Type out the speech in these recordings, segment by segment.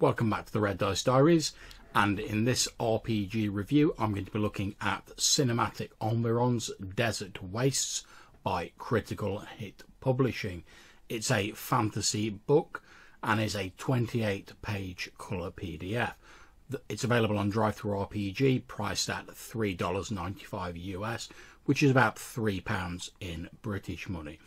Welcome back to the Red Dice Diaries, and in this RPG review I'm going to be looking at Cinematic Environs Desert Wastes by Critical Hit Publishing. It's a fantasy book and is a 28-page colour PDF. It's available on DriveThruRPG, priced at $3.95 US, which is about £3 in British money.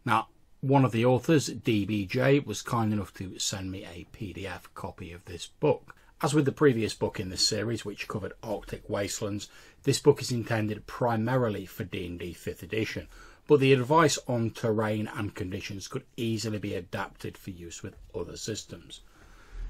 Now, one of the authors, DBJ, was kind enough to send me a PDF copy of this book. As with the previous book in this series, which covered Arctic Wastelands, this book is intended primarily for D&D 5th edition, but the advice on terrain and conditions could easily be adapted for use with other systems.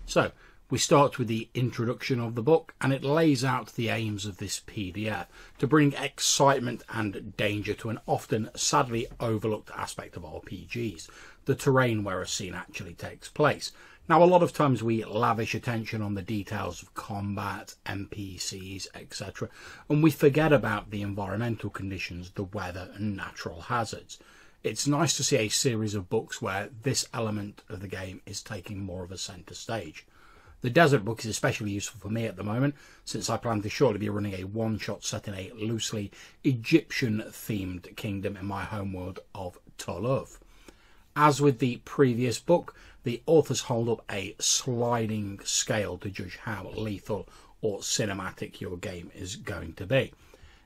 So, we start with the introduction of the book, and it lays out the aims of this PDF to bring excitement and danger to an often sadly overlooked aspect of RPGs, the terrain where a scene actually takes place. Now, a lot of times we lavish attention on the details of combat, NPCs, etc., and we forget about the environmental conditions, the weather and natural hazards. It's nice to see a series of books where this element of the game is taking more of a centre stage. The desert book is especially useful for me at the moment, since I plan to shortly be running a one-shot set in a loosely Egyptian-themed kingdom in my homeworld of Tolov. As with the previous book, the authors hold up a sliding scale to judge how lethal or cinematic your game is going to be.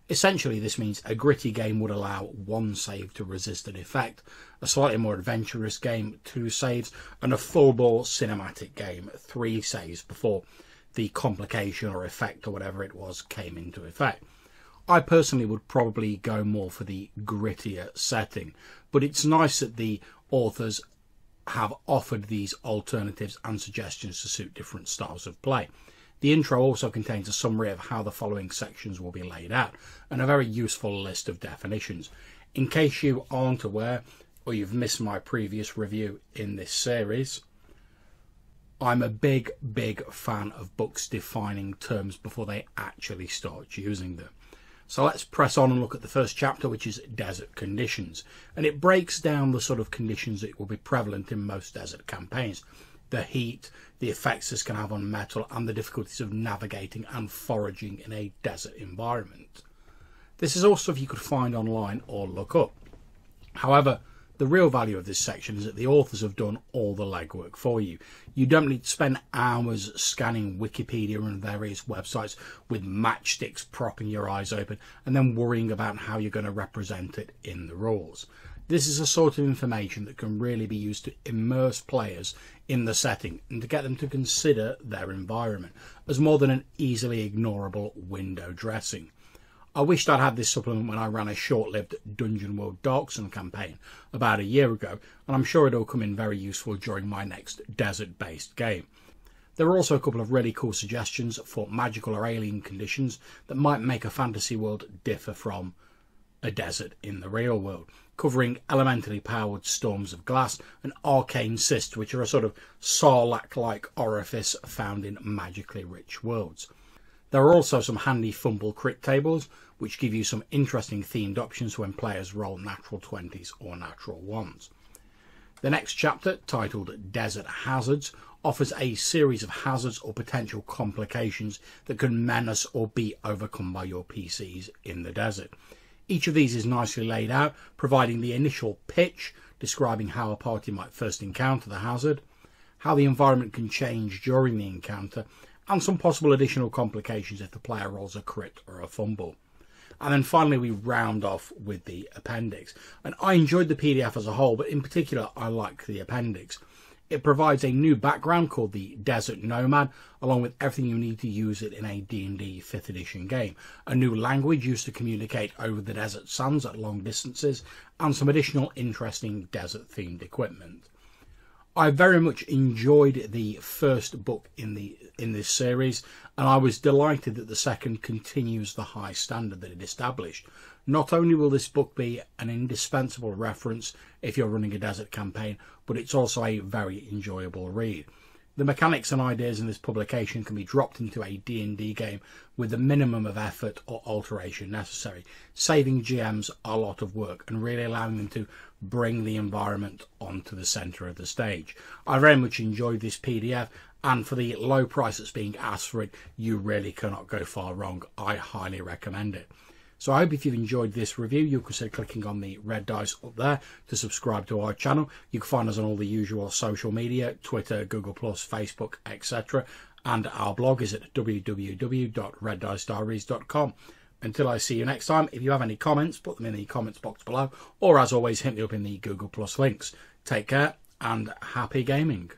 Essentially, this means a gritty game would allow 1 save to resist an effect, a slightly more adventurous game 2 saves, and a full-bore cinematic game 3 saves before the complication or effect or whatever it was came into effect. I personally would probably go more for the grittier setting, but it's nice that the authors have offered these alternatives and suggestions to suit different styles of play. The intro also contains a summary of how the following sections will be laid out, and a very useful list of definitions. In case you aren't aware, or you've missed my previous review in this series, I'm a big fan of books defining terms before they actually start using them. So let's press on and look at the first chapter, which is Desert Conditions, and it breaks down the sort of conditions that will be prevalent in most desert campaigns. The heat, the effects this can have on metal, and the difficulties of navigating and foraging in a desert environment. This is all stuff you could find online or look up. However, the real value of this section is that the authors have done all the legwork for you. You don't need to spend hours scanning Wikipedia and various websites with matchsticks propping your eyes open and then worrying about how you're going to represent it in the rules. This is a sort of information that can really be used to immerse players in the setting and to get them to consider their environment as more than an easily ignorable window dressing. I wished I'd had this supplement when I ran a short-lived Dungeon World Dark Sun campaign about a year ago, and I'm sure it'll come in very useful during my next desert-based game. There are also a couple of really cool suggestions for magical or alien conditions that might make a fantasy world differ from a desert in the real world, covering elementally powered storms of glass and arcane cysts, which are a sort of sarlacc-like orifice found in magically rich worlds. There are also some handy fumble crit tables, which give you some interesting themed options when players roll natural 20s or natural 1s. The next chapter, titled Desert Hazards, offers a series of hazards or potential complications that can menace or be overcome by your PCs in the desert. Each of these is nicely laid out, providing the initial pitch, describing how a party might first encounter the hazard, how the environment can change during the encounter, and some possible additional complications if the player rolls a crit or a fumble. And then finally we round off with the appendix. And I enjoyed the PDF as a whole, but in particular I like the appendix. It provides a new background called the Desert Nomad, along with everything you need to use it in a D&D 5th edition game. A new language used to communicate over the desert sands at long distances, and some additional interesting desert-themed equipment. I very much enjoyed the first book in this series, and I was delighted that the second continues the high standard that it established. Not only will this book be an indispensable reference if you're running a desert campaign, but it's also a very enjoyable read. The mechanics and ideas in this publication can be dropped into a D&D game with the minimum of effort or alteration necessary, saving GMs a lot of work and really allowing them to bring the environment onto the centre of the stage. I very much enjoyed this PDF, and for the low price that's being asked for it, you really cannot go far wrong. I highly recommend it. So I hope if you've enjoyed this review, you'll consider clicking on the red dice up there to subscribe to our channel. You can find us on all the usual social media, Twitter, Google+, Facebook, etc. And our blog is at www.reddicediaries.com. Until I see you next time, if you have any comments, put them in the comments box below. Or as always, hit me up in the Google+ links. Take care and happy gaming.